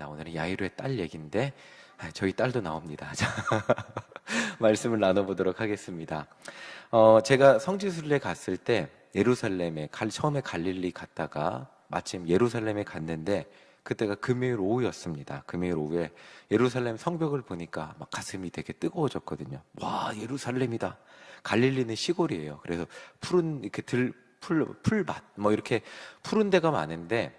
아닙니다. 오늘은 야이로의 딸 얘기인데 저희 딸도 나옵니다. 자, 말씀을 나눠보도록 하겠습니다. 제가 성지순례 갔을 때 예루살렘에 처음에 갈릴리 갔다가 마침 예루살렘에 갔는데 그때가 금요일 오후였습니다. 금요일 오후에 예루살렘 성벽을 보니까 막 가슴이 되게 뜨거워졌거든요. 와, 예루살렘이다. 갈릴리는 시골이에요. 그래서 푸른 이렇게 풀밭 뭐 이렇게 푸른 데가 많은데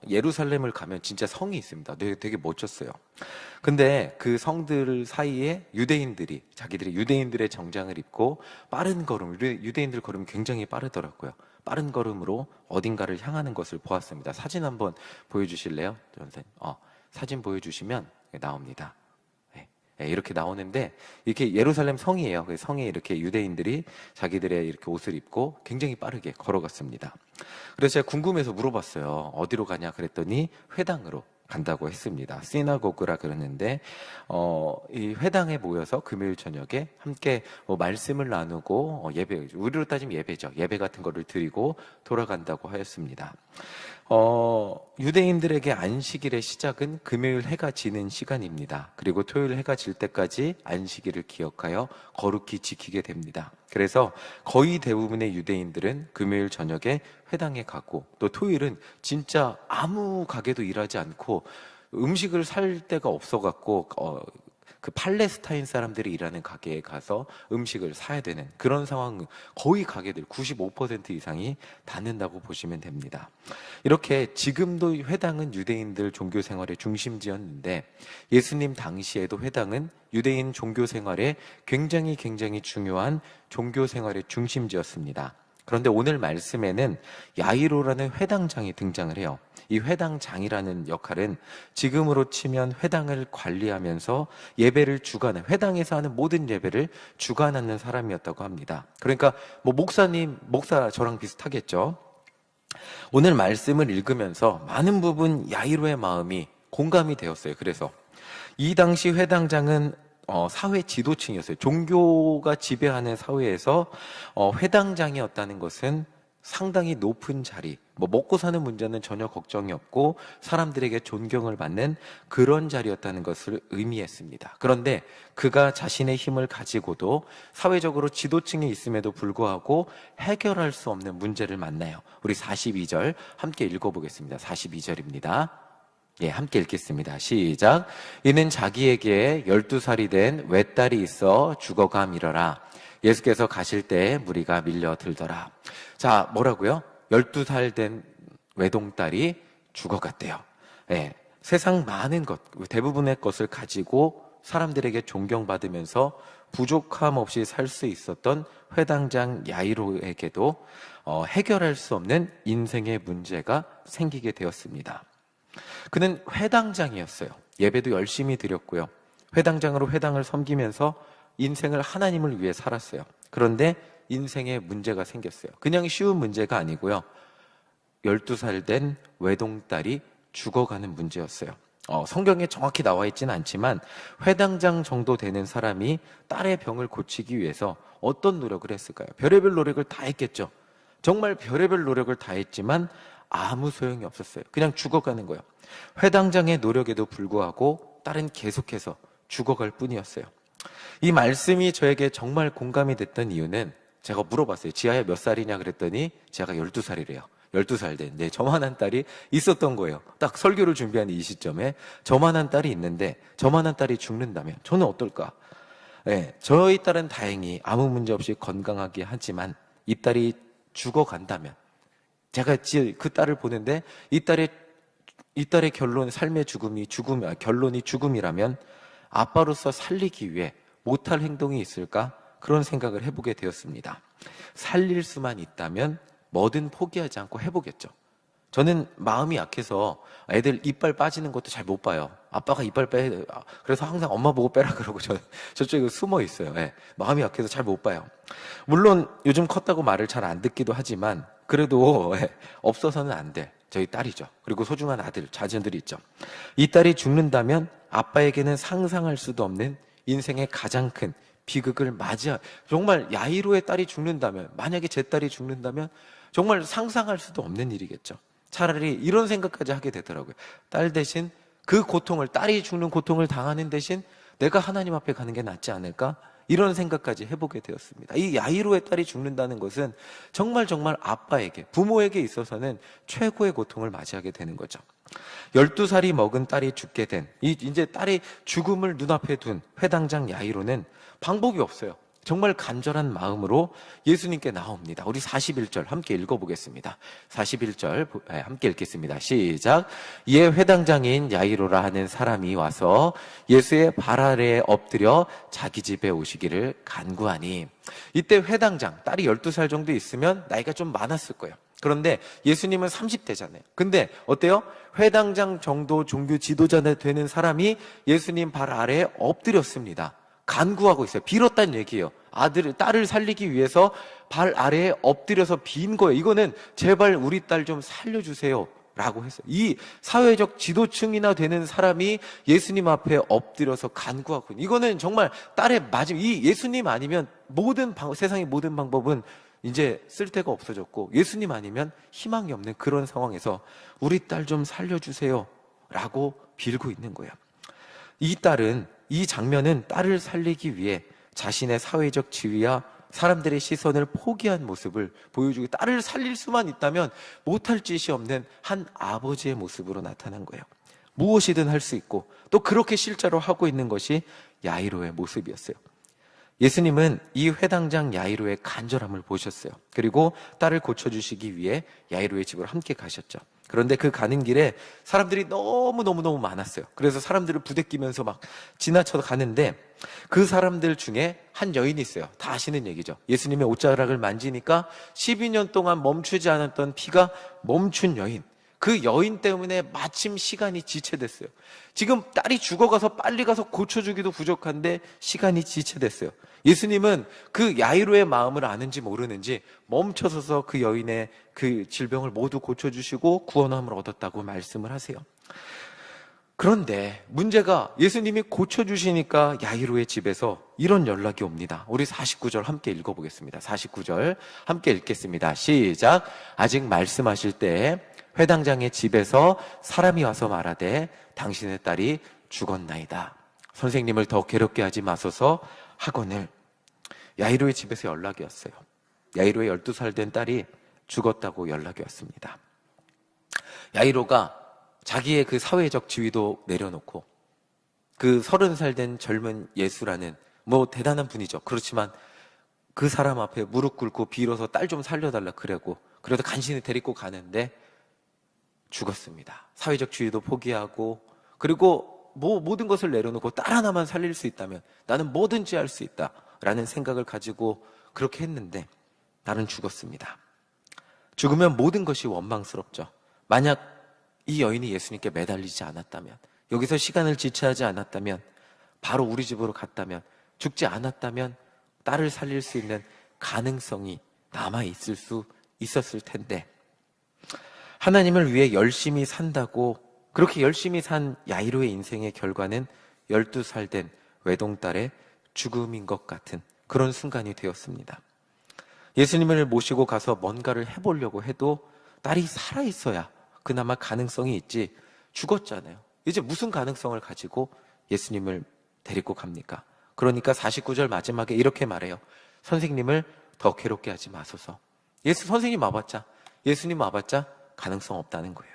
예루살렘을 가면 진짜 성이 있습니다. 되게 멋졌어요. 근데 그 성들 사이에 유대인들이 자기들이 유대인들의 정장을 입고 빠른 걸음, 유대인들 걸음이 굉장히 빠르더라고요. 빠른 걸음으로 어딘가를 향하는 것을 보았습니다. 사진 한번 보여주실래요? 선생님? 사진 보여주시면 나옵니다. 네, 이렇게 나오는데 이렇게 예루살렘 성이에요. 그 성에 이렇게 유대인들이 자기들의 이렇게 옷을 입고 굉장히 빠르게 걸어갔습니다. 그래서 제가 궁금해서 물어봤어요. 어디로 가냐 그랬더니 회당으로 간다고 했습니다. 시나고그라 그러는데 이 회당에 모여서 금요일 저녁에 함께 말씀을 나누고 예배, 우리로 따지면 예배죠. 예배 같은 거를 드리고 돌아간다고 하였습니다. 유대인들에게 안식일의 시작은 금요일 해가 지는 시간입니다. 그리고 토요일 해가 질 때까지 안식일을 기억하여 거룩히 지키게 됩니다. 그래서 거의 대부분의 유대인들은 금요일 저녁에 회당에 가고 또 토요일은 진짜 아무 가게도 일하지 않고 음식을 살 데가 없어갖고 그 팔레스타인 사람들이 일하는 가게에 가서 음식을 사야 되는 그런 상황, 거의 가게들 95% 이상이 닫는다고 보시면 됩니다. 이렇게 지금도 회당은 유대인들 종교 생활의 중심지였는데 예수님 당시에도 회당은 유대인 종교 생활에 굉장히 중요한 종교 생활의 중심지였습니다. 그런데 오늘 말씀에는 야이로라는 회당장이 등장을 해요. 이 회당장이라는 역할은 지금으로 치면 회당을 관리하면서 예배를 주관하는, 회당에서 하는 모든 예배를 주관하는 사람이었다고 합니다. 그러니까 목사 저랑 비슷하겠죠. 오늘 말씀을 읽으면서 많은 부분 야이로의 마음이 공감이 되었어요. 그래서 이 당시 회당장은 사회 지도층이었어요. 종교가 지배하는 사회에서 회당장이었다는 것은 상당히 높은 자리, 먹고 사는 문제는 전혀 걱정이 없고 사람들에게 존경을 받는 그런 자리였다는 것을 의미했습니다. 그런데 그가 자신의 힘을 가지고도 사회적으로 지도층에 있음에도 불구하고 해결할 수 없는 문제를 만나요. 우리 42절 함께 읽어보겠습니다. 42절입니다. 예, 함께 읽겠습니다. 시작. 이는 자기에게 12살이 된 외딸이 있어 죽어가미러라. 예수께서 가실 때 무리가 밀려들더라. 자, 뭐라고요? 12살 된 외동딸이 죽어갔대요. 예, 세상 많은 것, 대부분의 것을 가지고 사람들에게 존경받으면서 부족함 없이 살 수 있었던 회당장 야이로에게도 해결할 수 없는 인생의 문제가 생기게 되었습니다. 그는 회당장이었어요. 예배도 열심히 드렸고요. 회당장으로 회당을 섬기면서 인생을 하나님을 위해 살았어요. 그런데 인생에 문제가 생겼어요. 그냥 쉬운 문제가 아니고요. 12살 된 외동딸이 죽어가는 문제였어요. 성경에 정확히 나와 있지는 않지만 회당장 정도 되는 사람이 딸의 병을 고치기 위해서 어떤 노력을 했을까요? 별의별 노력을 다 했겠죠. 정말 별의별 노력을 다 했지만 아무 소용이 없었어요. 그냥 죽어가는 거예요. 회당장의 노력에도 불구하고 딸은 계속해서 죽어갈 뿐이었어요. 이 말씀이 저에게 정말 공감이 됐던 이유는 제가 물어봤어요. 지아야 몇 살이냐 그랬더니 지아가 12살이래요. 12살 된 저만한 딸이 있었던 거예요. 딱 설교를 준비하는 이 시점에 저만한 딸이 있는데 저만한 딸이 죽는다면 저는 어떨까? 네, 저희 딸은 다행히 아무 문제 없이 건강하게 하지만 이 딸이 죽어간다면 제가 그 딸을 보는데 이 딸의 결론, 삶의 결론이 죽음이라면 아빠로서 살리기 위해 못할 행동이 있을까? 그런 생각을 해보게 되었습니다. 살릴 수만 있다면 뭐든 포기하지 않고 해보겠죠. 저는 마음이 약해서 애들 이빨 빠지는 것도 잘 못 봐요. 아빠가 이빨 그래서 항상 엄마 보고 빼라 그러고 저쪽에 숨어 있어요. 네. 마음이 약해서 잘 못 봐요. 물론 요즘 컸다고 말을 잘 안 듣기도 하지만 그래도 없어서는 안 돼. 저희 딸이죠. 그리고 소중한 자녀들이 있죠. 이 딸이 죽는다면 아빠에게는 상상할 수도 없는 인생의 가장 큰 비극을 정말 야이로의 딸이 죽는다면, 만약에 제 딸이 죽는다면 정말 상상할 수도 없는 일이겠죠. 차라리 이런 생각까지 하게 되더라고요. 딸 대신 그 고통을, 딸이 죽는 고통을 당하는 대신 내가 하나님 앞에 가는 게 낫지 않을까? 이런 생각까지 해보게 되었습니다. 이 야이로의 딸이 죽는다는 것은 정말 아빠에게, 부모에게 있어서는 최고의 고통을 맞이하게 되는 거죠. 12살이 먹은 딸이 죽게 된, 이제 딸의 죽음을 눈앞에 둔 회당장 야이로는 방법이 없어요. 정말 간절한 마음으로 예수님께 나옵니다. 우리 41절 함께 읽어보겠습니다. 41절 함께 읽겠습니다. 시작. 이에 회당장인 야이로라 하는 사람이 와서 예수의 발 아래에 엎드려 자기 집에 오시기를 간구하니, 이때 회당장, 딸이 12살 정도 있으면 나이가 좀 많았을 거예요. 그런데 예수님은 30대잖아요. 근데 어때요? 회당장 정도 종교 지도자 되는 사람이 예수님 발 아래에 엎드렸습니다. 간구하고 있어요. 빌었다는 얘기예요. 딸을 살리기 위해서 발 아래에 엎드려서 빈 거예요. 이거는 제발 우리 딸 좀 살려주세요 라고 했어요. 이 사회적 지도층이나 되는 사람이 예수님 앞에 엎드려서 간구하고 있는, 이거는 정말 딸의 마지막, 이 예수님 아니면 세상의 모든 방법은 이제 쓸데가 없어졌고, 예수님 아니면 희망이 없는 그런 상황에서 우리 딸 좀 살려주세요 라고 빌고 있는 거예요. 이 장면은 딸을 살리기 위해 자신의 사회적 지위와 사람들의 시선을 포기한 모습을 보여주고, 딸을 살릴 수만 있다면 못할 짓이 없는 한 아버지의 모습으로 나타난 거예요. 무엇이든 할 수 있고, 또 그렇게 실제로 하고 있는 것이 야이로의 모습이었어요. 예수님은 이 회당장 야이로의 간절함을 보셨어요. 그리고 딸을 고쳐주시기 위해 야이로의 집으로 함께 가셨죠. 그런데 그 가는 길에 사람들이 너무 많았어요. 그래서 사람들을 부대끼면서 막 지나쳐 가는데, 그 사람들 중에 한 여인이 있어요. 다 아시는 얘기죠. 예수님의 옷자락을 만지니까 12년 동안 멈추지 않았던 피가 멈춘 여인. 그 여인 때문에 마침 시간이 지체됐어요. 지금 딸이 죽어가서 빨리 가서 고쳐주기도 부족한데 시간이 지체됐어요. 예수님은 그 야이로의 마음을 아는지 모르는지 멈춰서서 그 여인의 그 질병을 모두 고쳐주시고 구원함을 얻었다고 말씀을 하세요. 그런데 문제가, 예수님이 고쳐주시니까 야이로의 집에서 이런 연락이 옵니다. 우리 49절 함께 읽어보겠습니다. 49절 함께 읽겠습니다. 시작. 아직 말씀하실 때 회당장의 집에서 사람이 와서 말하되 당신의 딸이 죽었나이다. 선생님을 더 괴롭게 하지 마소서 하거늘. 야이로의 집에서 연락이 왔어요. 야이로의 12살 된 딸이 죽었다고 연락이 왔습니다. 야이로가 자기의 그 사회적 지위도 내려놓고, 그 30살 된 젊은 예수라는 대단한 분이죠. 그렇지만 그 사람 앞에 무릎 꿇고 빌어서 딸 좀 살려달라 그러고, 그래도 간신히 데리고 가는데 죽었습니다. 사회적 지위도 포기하고, 그리고 모든 것을 내려놓고 딸 하나만 살릴 수 있다면 나는 뭐든지 할 수 있다라는 생각을 가지고 그렇게 했는데 나는 죽었습니다. 죽으면 모든 것이 원망스럽죠. 만약 이 여인이 예수님께 매달리지 않았다면, 여기서 시간을 지체하지 않았다면, 바로 우리 집으로 갔다면, 죽지 않았다면 딸을 살릴 수 있는 가능성이 남아있을 수 있었을 텐데, 하나님을 위해 열심히 산다고 그렇게 열심히 산 야이로의 인생의 결과는 12살 된 외동딸의 죽음인 것 같은 그런 순간이 되었습니다. 예수님을 모시고 가서 뭔가를 해보려고 해도 딸이 살아있어야 그나마 가능성이 있지, 죽었잖아요. 이제 무슨 가능성을 가지고 예수님을 데리고 갑니까? 그러니까 49절 마지막에 이렇게 말해요. 선생님을 더 괴롭게 하지 마소서. 선생님 와봤자, 예수님 와봤자 가능성 없다는 거예요.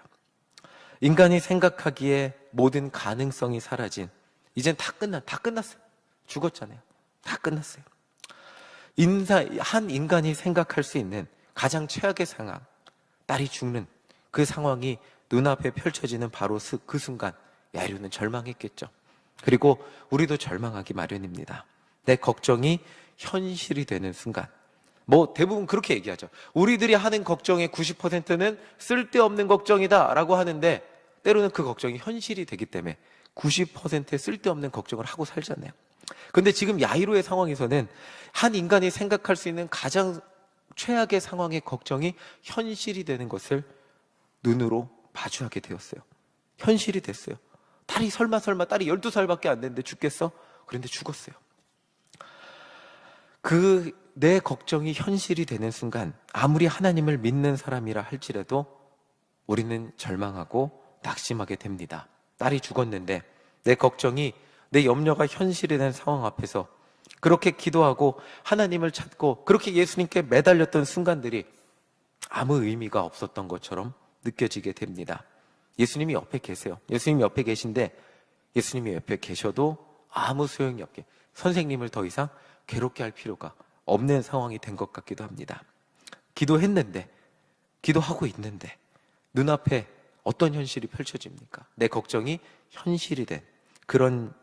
인간이 생각하기에 모든 가능성이 사라진, 이젠 다 끝났어요. 죽었잖아요. 다 끝났어요. 한 인간이 생각할 수 있는 가장 최악의 상황, 딸이 죽는 그 상황이 눈앞에 펼쳐지는 바로 그 순간 야이로는 절망했겠죠. 그리고 우리도 절망하기 마련입니다. 내 걱정이 현실이 되는 순간, 대부분 그렇게 얘기하죠. 우리들이 하는 걱정의 90%는 쓸데없는 걱정이다 라고 하는데, 때로는 그 걱정이 현실이 되기 때문에 90%의 쓸데없는 걱정을 하고 살잖아요. 근데 지금 야이로의 상황에서는 한 인간이 생각할 수 있는 가장 최악의 상황의 걱정이 현실이 되는 것을 눈으로 마주하게 되었어요. 현실이 됐어요. 딸이 설마 딸이 12살밖에 안 됐는데 죽겠어? 그런데 죽었어요. 내 걱정이 현실이 되는 순간, 아무리 하나님을 믿는 사람이라 할지라도 우리는 절망하고 낙심하게 됩니다. 딸이 죽었는데 내 걱정이, 내 염려가 현실이 된 상황 앞에서 그렇게 기도하고 하나님을 찾고 그렇게 예수님께 매달렸던 순간들이 아무 의미가 없었던 것처럼 느껴지게 됩니다. 예수님이 옆에 계세요. 예수님이 옆에 계신데 예수님이 옆에 계셔도 아무 소용이 없게, 선생님을 더 이상 괴롭게 할 필요가 없는 상황이 된 것 같기도 합니다. 기도했는데, 기도하고 있는데 눈앞에 어떤 현실이 펼쳐집니까? 내 걱정이 현실이 된 그런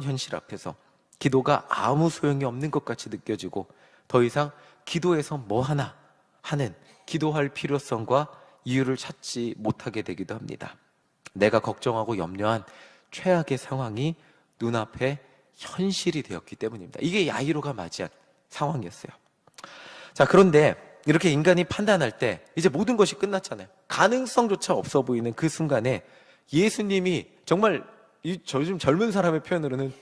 현실 앞에서 기도가 아무 소용이 없는 것 같이 느껴지고 더 이상 기도해서 뭐 하나 하는, 기도할 필요성과 이유를 찾지 못하게 되기도 합니다. 내가 걱정하고 염려한 최악의 상황이 눈앞에 현실이 되었기 때문입니다. 이게 야이로가 맞이한 상황이었어요. 자, 그런데 이렇게 인간이 판단할 때 이제 모든 것이 끝났잖아요. 가능성조차 없어 보이는 그 순간에 예수님이 정말 요즘 젊은 사람의 표현으로는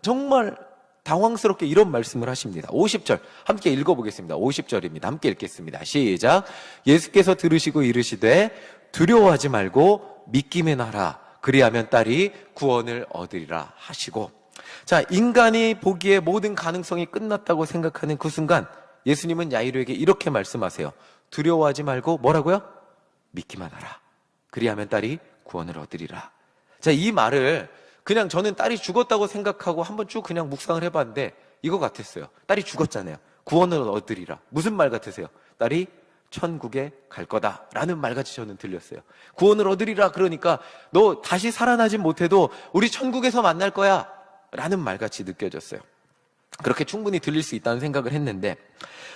정말 당황스럽게 이런 말씀을 하십니다. 50절 함께 읽어보겠습니다. 50절입니다. 함께 읽겠습니다. 시작. 예수께서 들으시고 이르시되 두려워하지 말고 믿기만 하라. 그리하면 딸이 구원을 얻으리라 하시고, 자, 인간이 보기에 모든 가능성이 끝났다고 생각하는 그 순간 예수님은 야이로에게 이렇게 말씀하세요. 두려워하지 말고 뭐라고요? 믿기만 하라. 그리하면 딸이 구원을 얻으리라. 자, 이 말을 그냥 저는 딸이 죽었다고 생각하고 한번 쭉 그냥 묵상을 해봤는데 이거 같았어요. 딸이 죽었잖아요. 구원을 얻으리라. 무슨 말 같으세요? 딸이 천국에 갈 거다라는 말같이 저는 들렸어요. 구원을 얻으리라 그러니까 너 다시 살아나진 못해도 우리 천국에서 만날 거야 라는 말같이 느껴졌어요. 그렇게 충분히 들릴 수 있다는 생각을 했는데,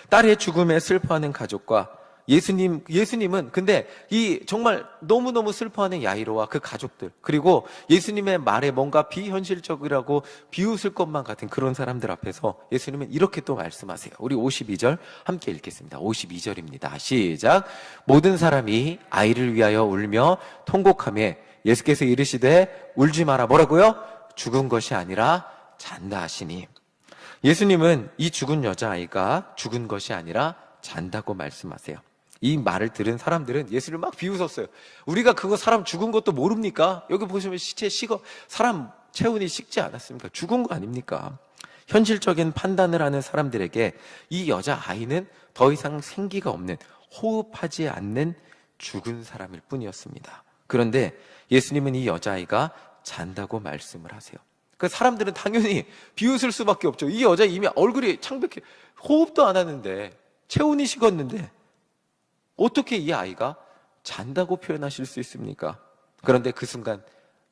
딸의 죽음에 슬퍼하는 가족과 예수님은 근데 이 정말 너무너무 슬퍼하는 야이로와 그 가족들, 그리고 예수님의 말에 뭔가 비현실적이라고 비웃을 것만 같은 그런 사람들 앞에서 예수님은 이렇게 또 말씀하세요. 우리 52절 함께 읽겠습니다. 52절입니다. 시작. 모든 사람이 아이를 위하여 울며 통곡하며 예수께서 이르시되 울지 마라. 뭐라고요? 죽은 것이 아니라 잔다 하시니. 예수님은 이 죽은 여자아이가 죽은 것이 아니라 잔다고 말씀하세요. 이 말을 들은 사람들은 예수를 막 비웃었어요. 우리가 그거 사람 죽은 것도 모릅니까? 여기 보시면 시체 식어, 사람 체온이 식지 않았습니까? 죽은 거 아닙니까? 현실적인 판단을 하는 사람들에게 이 여자아이는 더 이상 생기가 없는, 호흡하지 않는 죽은 사람일 뿐이었습니다. 그런데 예수님은 이 여자아이가 잔다고 말씀을 하세요. 그 사람들은 당연히 비웃을 수밖에 없죠. 이 여자 이미 얼굴이 창백해, 호흡도 안 하는데, 체온이 식었는데 어떻게 이 아이가 잔다고 표현하실 수 있습니까? 그런데 그 순간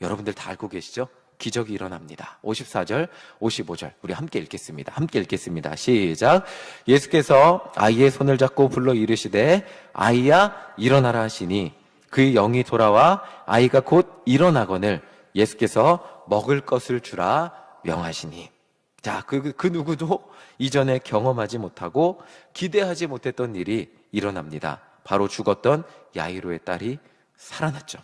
여러분들 다 알고 계시죠? 기적이 일어납니다. 54절, 55절 우리 함께 읽겠습니다. 함께 읽겠습니다. 시작. 예수께서 아이의 손을 잡고 불러 이르시되 아이야 일어나라 하시니 그의 영이 돌아와 아이가 곧 일어나거늘 예수께서 먹을 것을 주라 명하시니. 자, 그 누구도 이전에 경험하지 못하고 기대하지 못했던 일이 일어납니다. 바로 죽었던 야이로의 딸이 살아났죠.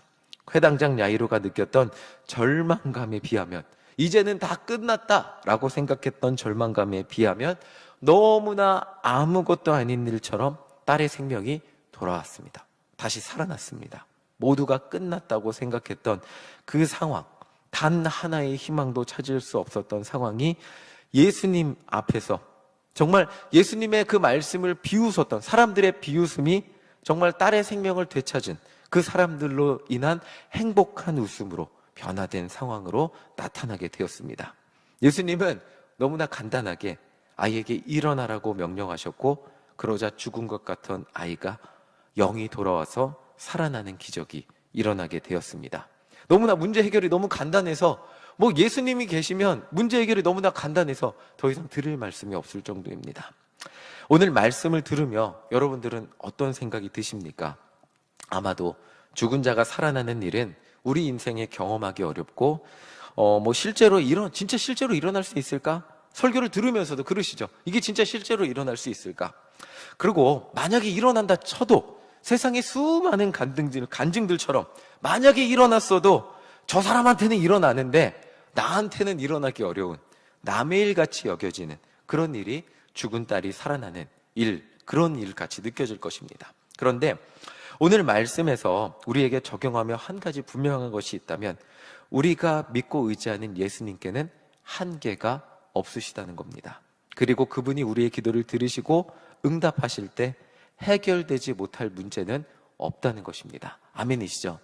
회당장 야이로가 느꼈던 절망감에 비하면, 이제는 다 끝났다라고 생각했던 절망감에 비하면 너무나 아무것도 아닌 일처럼 딸의 생명이 돌아왔습니다. 다시 살아났습니다. 모두가 끝났다고 생각했던 그 상황, 단 하나의 희망도 찾을 수 없었던 상황이 예수님 앞에서 정말 예수님의 그 말씀을 비웃었던 사람들의 비웃음이 정말 딸의 생명을 되찾은 그 사람들로 인한 행복한 웃음으로 변화된 상황으로 나타나게 되었습니다. 예수님은 너무나 간단하게 아이에게 일어나라고 명령하셨고, 그러자 죽은 것 같은 아이가 영이 돌아와서 살아나는 기적이 일어나게 되었습니다. 너무나 문제 해결이 너무 간단해서, 예수님이 계시면 문제 해결이 너무나 간단해서 더 이상 드릴 말씀이 없을 정도입니다. 오늘 말씀을 들으며 여러분들은 어떤 생각이 드십니까? 아마도 죽은 자가 살아나는 일은 우리 인생에 경험하기 어렵고, 진짜 실제로 일어날 수 있을까? 설교를 들으면서도 그러시죠. 이게 진짜 실제로 일어날 수 있을까? 그리고 만약에 일어난다 쳐도 세상의 수많은 간증들처럼 만약에 일어났어도 저 사람한테는 일어나는데 나한테는 일어나기 어려운, 남의 일같이 여겨지는 그런 일이 죽은 딸이 살아나는 일, 그런 일같이 느껴질 것입니다. 그런데 오늘 말씀에서 우리에게 적용하며 한 가지 분명한 것이 있다면 우리가 믿고 의지하는 예수님께는 한계가 없으시다는 겁니다. 그리고 그분이 우리의 기도를 들으시고 응답하실 때 해결되지 못할 문제는 없다는 것입니다. 아멘이시죠?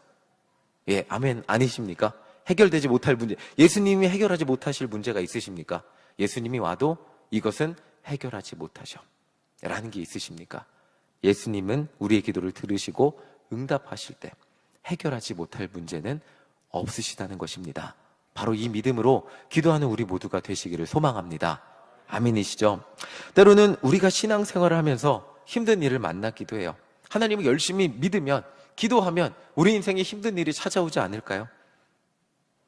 예, 아멘 아니십니까? 해결되지 못할 문제, 예수님이 해결하지 못하실 문제가 있으십니까? 예수님이 와도 이것은 해결하지 못하셔 라는 게 있으십니까? 예수님은 우리의 기도를 들으시고 응답하실 때 해결하지 못할 문제는 없으시다는 것입니다. 바로 이 믿음으로 기도하는 우리 모두가 되시기를 소망합니다. 아멘이시죠? 때로는 우리가 신앙생활을 하면서 힘든 일을 만나기도 해요. 하나님을 열심히 믿으면, 기도하면 우리 인생에 힘든 일이 찾아오지 않을까요?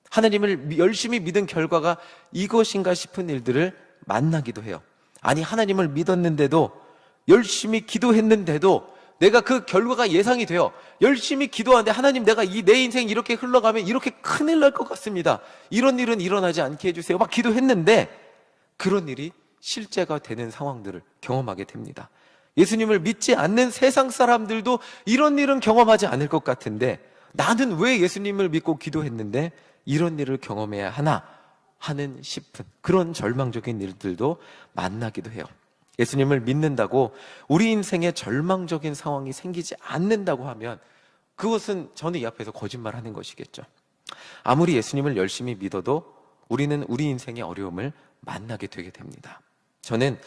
하나님을 열심히 믿은 결과가 이것인가 싶은 일들을 만나기도 해요. 아니, 하나님을 믿었는데도, 열심히 기도했는데도 내가 그 결과가 예상이 돼요. 열심히 기도하는데 하나님, 내가 내 인생이 이렇게 흘러가면 이렇게 큰일 날 것 같습니다. 이런 일은 일어나지 않게 해주세요. 막 기도했는데 그런 일이 실제가 되는 상황들을 경험하게 됩니다. 예수님을 믿지 않는 세상 사람들도 이런 일은 경험하지 않을 것 같은데 나는 왜 예수님을 믿고 기도했는데 이런 일을 경험해야 하나 하는 싶은 그런 절망적인 일들도 만나기도 해요. 예수님을 믿는다고 우리 인생에 절망적인 상황이 생기지 않는다고 하면 그것은 저는 이 앞에서 거짓말하는 것이겠죠. 아무리 예수님을 열심히 믿어도 우리는 우리 인생의 어려움을 만나게 되게 됩니다. 저는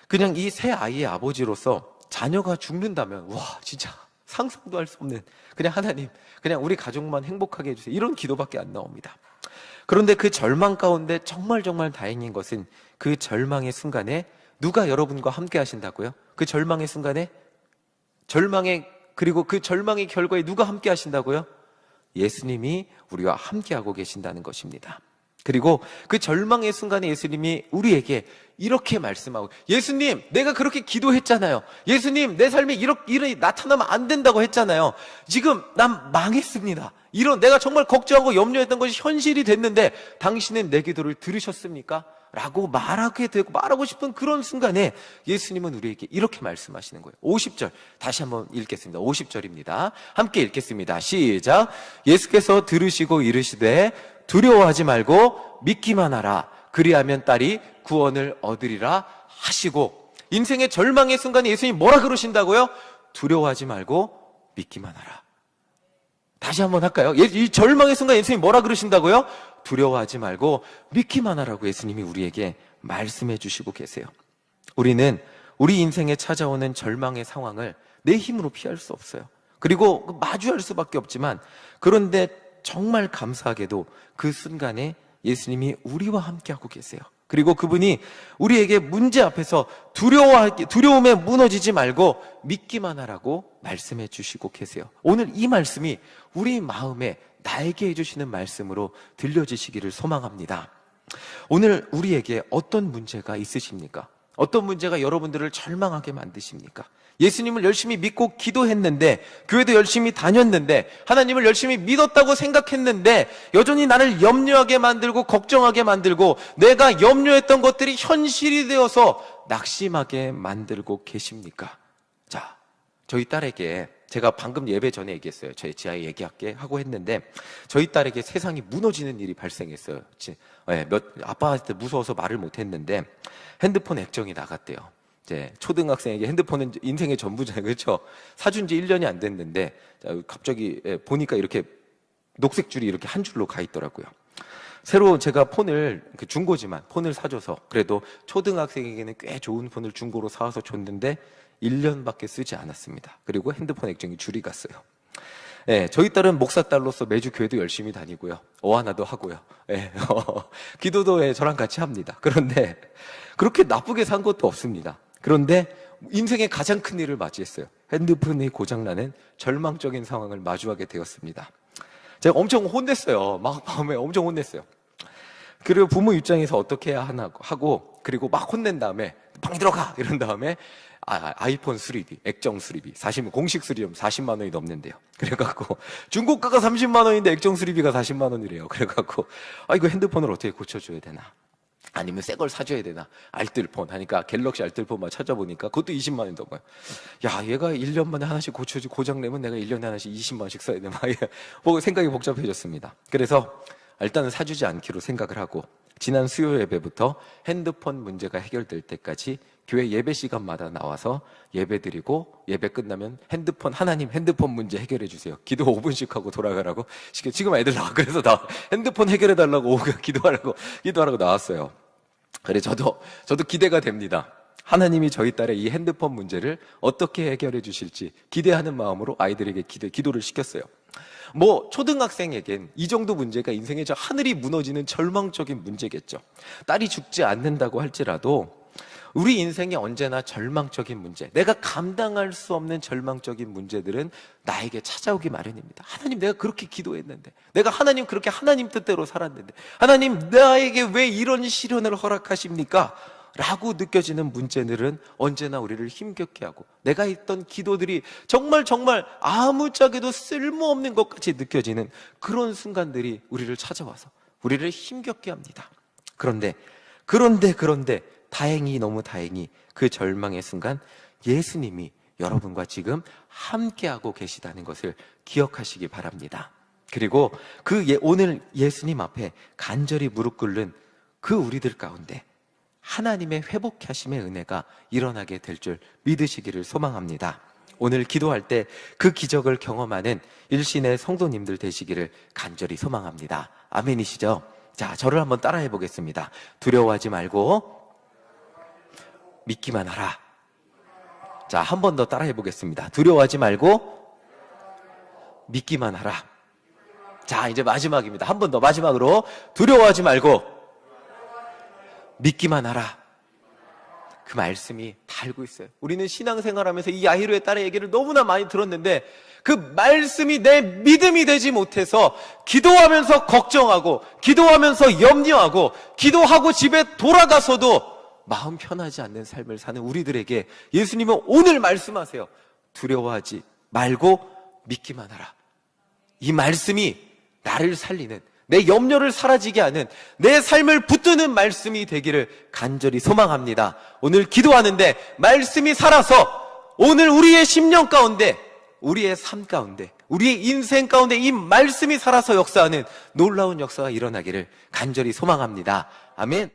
그냥 이 새 아이의 아버지로서 자녀가 죽는다면 와, 진짜 상상도 할 수 없는, 그냥 하나님, 그냥 우리 가족만 행복하게 해주세요, 이런 기도밖에 안 나옵니다. 그런데 그 절망 가운데 정말 다행인 것은 그 절망의 순간에 누가 여러분과 함께 하신다고요? 그 절망의 순간에, 그리고 그 절망의 결과에 누가 함께 하신다고요? 예수님이 우리와 함께 하고 계신다는 것입니다. 그리고 그 절망의 순간에 예수님이 우리에게 이렇게 말씀하고, 예수님, 내가 그렇게 기도했잖아요. 예수님, 내 삶에 이렇게 나타나면 안 된다고 했잖아요. 지금 난 망했습니다. 이런 내가 정말 걱정하고 염려했던 것이 현실이 됐는데 당신은 내 기도를 들으셨습니까? 라고 말하고 싶은 그런 순간에 예수님은 우리에게 이렇게 말씀하시는 거예요. 50절 다시 한번 읽겠습니다. 50절입니다. 함께 읽겠습니다. 시작. 예수께서 들으시고 이르시되 두려워하지 말고 믿기만 하라. 그리하면 딸이 구원을 얻으리라 하시고, 인생의 절망의 순간에 예수님이 뭐라 그러신다고요? 두려워하지 말고 믿기만 하라. 다시 한번 할까요? 이 절망의 순간 예수님이 뭐라 그러신다고요? 두려워하지 말고 믿기만 하라고 예수님이 우리에게 말씀해 주시고 계세요. 우리는 우리 인생에 찾아오는 절망의 상황을 내 힘으로 피할 수 없어요. 그리고 마주할 수밖에 없지만, 그런데 정말 감사하게도 그 순간에 예수님이 우리와 함께하고 계세요. 그리고 그분이 우리에게 문제 앞에서 두려움에 무너지지 말고 믿기만 하라고 말씀해 주시고 계세요. 오늘 이 말씀이 우리 마음에 나에게 해주시는 말씀으로 들려지시기를 소망합니다. 오늘 우리에게 어떤 문제가 있으십니까? 어떤 문제가 여러분들을 절망하게 만드십니까? 예수님을 열심히 믿고 기도했는데, 교회도 열심히 다녔는데, 하나님을 열심히 믿었다고 생각했는데 여전히 나를 염려하게 만들고 걱정하게 만들고 내가 염려했던 것들이 현실이 되어서 낙심하게 만들고 계십니까? 자, 저희 딸에게 제가 방금 예배 전에 얘기했어요. 저희 지아이 얘기할게 하고 했는데 저희 딸에게 세상이 무너지는 일이 발생했어요. 아빠한테 무서워서 말을 못했는데 핸드폰 액정이 나갔대요. 이제 초등학생에게 핸드폰은 인생의 전부잖아요. 그렇죠? 사준 지 1년이 안 됐는데 갑자기 보니까 이렇게 녹색 줄이 이렇게 한 줄로 가 있더라고요. 새로 제가 폰을, 중고지만 폰을 사줘서 그래도 초등학생에게는 꽤 좋은 폰을 중고로 사와서 줬는데 1년밖에 쓰지 않았습니다. 그리고 핸드폰 액정이 줄이 갔어요. 저희 딸은 목사딸로서 매주 교회도 열심히 다니고요. 어하나도 하고요. 기도도 저랑 같이 합니다. 그런데 그렇게 나쁘게 산 것도 없습니다. 그런데 인생의 가장 큰 일을 맞이했어요. 핸드폰이 고장나는 절망적인 상황을 마주하게 되었습니다. 제가 엄청 혼냈어요. 막 마음에 엄청 혼냈어요. 그리고 부모 입장에서 어떻게 해야 하나 하고, 그리고 막 혼낸 다음에 방에 들어가! 이런 다음에 아이폰 수리비, 액정 수리비, 공식 수리비면 40만 원이 넘는데요. 그래갖고 중고가가 30만 원인데 액정 수리비가 40만 원이래요. 그래갖고 이거 핸드폰을 어떻게 고쳐줘야 되나? 아니면 새 걸 사줘야 되나? 알뜰폰 하니까 갤럭시 알뜰폰만 찾아보니까 그것도 20만 원이 넘어요. 야, 얘가 1년 만에 하나씩 고장 내면 내가 1년에 하나씩 20만 원씩 써야 되나? 뭐 생각이 복잡해졌습니다. 그래서 일단은 사주지 않기로 생각을 하고 지난 수요 예배부터 핸드폰 문제가 해결될 때까지 교회 예배 시간마다 나와서 예배 드리고 예배 끝나면 하나님 핸드폰 문제 해결해 주세요. 기도 5분씩 하고 돌아가라고. 지금 애들 나와. 그래서 나 핸드폰 해결해 달라고 기도하라고 나왔어요. 그래 저도 기대가 됩니다. 하나님이 저희 딸의 이 핸드폰 문제를 어떻게 해결해 주실지 기대하는 마음으로 아이들에게 기도를 시켰어요. 뭐 초등학생에겐 이 정도 문제가 인생의 저 하늘이 무너지는 절망적인 문제겠죠. 딸이 죽지 않는다고 할지라도 우리 인생에 언제나 절망적인 문제, 내가 감당할 수 없는 절망적인 문제들은 나에게 찾아오기 마련입니다. 하나님, 내가 그렇게 기도했는데, 내가 하나님 그렇게 하나님 뜻대로 살았는데, 하나님 나에게 왜 이런 시련을 허락하십니까? 라고 느껴지는 문제들은 언제나 우리를 힘겹게 하고, 내가 했던 기도들이 정말 아무짝에도 쓸모없는 것 같이 느껴지는 그런 순간들이 우리를 찾아와서 우리를 힘겹게 합니다. 그런데 너무 다행히 그 절망의 순간 예수님이 여러분과 지금 함께하고 계시다는 것을 기억하시기 바랍니다. 그리고 오늘 예수님 앞에 간절히 무릎 꿇는 그 우리들 가운데 하나님의 회복하심의 은혜가 일어나게 될 줄 믿으시기를 소망합니다. 오늘 기도할 때 그 기적을 경험하는 일신의 성도님들 되시기를 간절히 소망합니다. 아멘이시죠? 자, 저를 한번 따라해 보겠습니다. 두려워하지 말고 믿기만 하라. 자, 한 번 더 따라해 보겠습니다. 두려워하지 말고 믿기만 하라. 자, 이제 마지막입니다. 한 번 더 마지막으로 두려워하지 말고 믿기만 하라. 그 말씀이 다 알고 있어요. 우리는 신앙생활하면서 이 야히로의 딸의 얘기를 너무나 많이 들었는데 그 말씀이 내 믿음이 되지 못해서 기도하면서 걱정하고 기도하면서 염려하고 기도하고 집에 돌아가서도 마음 편하지 않는 삶을 사는 우리들에게 예수님은 오늘 말씀하세요. 두려워하지 말고 믿기만 하라. 이 말씀이 나를 살리는, 내 염려를 사라지게 하는, 내 삶을 붙드는 말씀이 되기를 간절히 소망합니다. 오늘 기도하는데 말씀이 살아서 오늘 우리의 심령 가운데, 우리의 삶 가운데, 우리의 인생 가운데 이 말씀이 살아서 역사하는 놀라운 역사가 일어나기를 간절히 소망합니다. 아멘.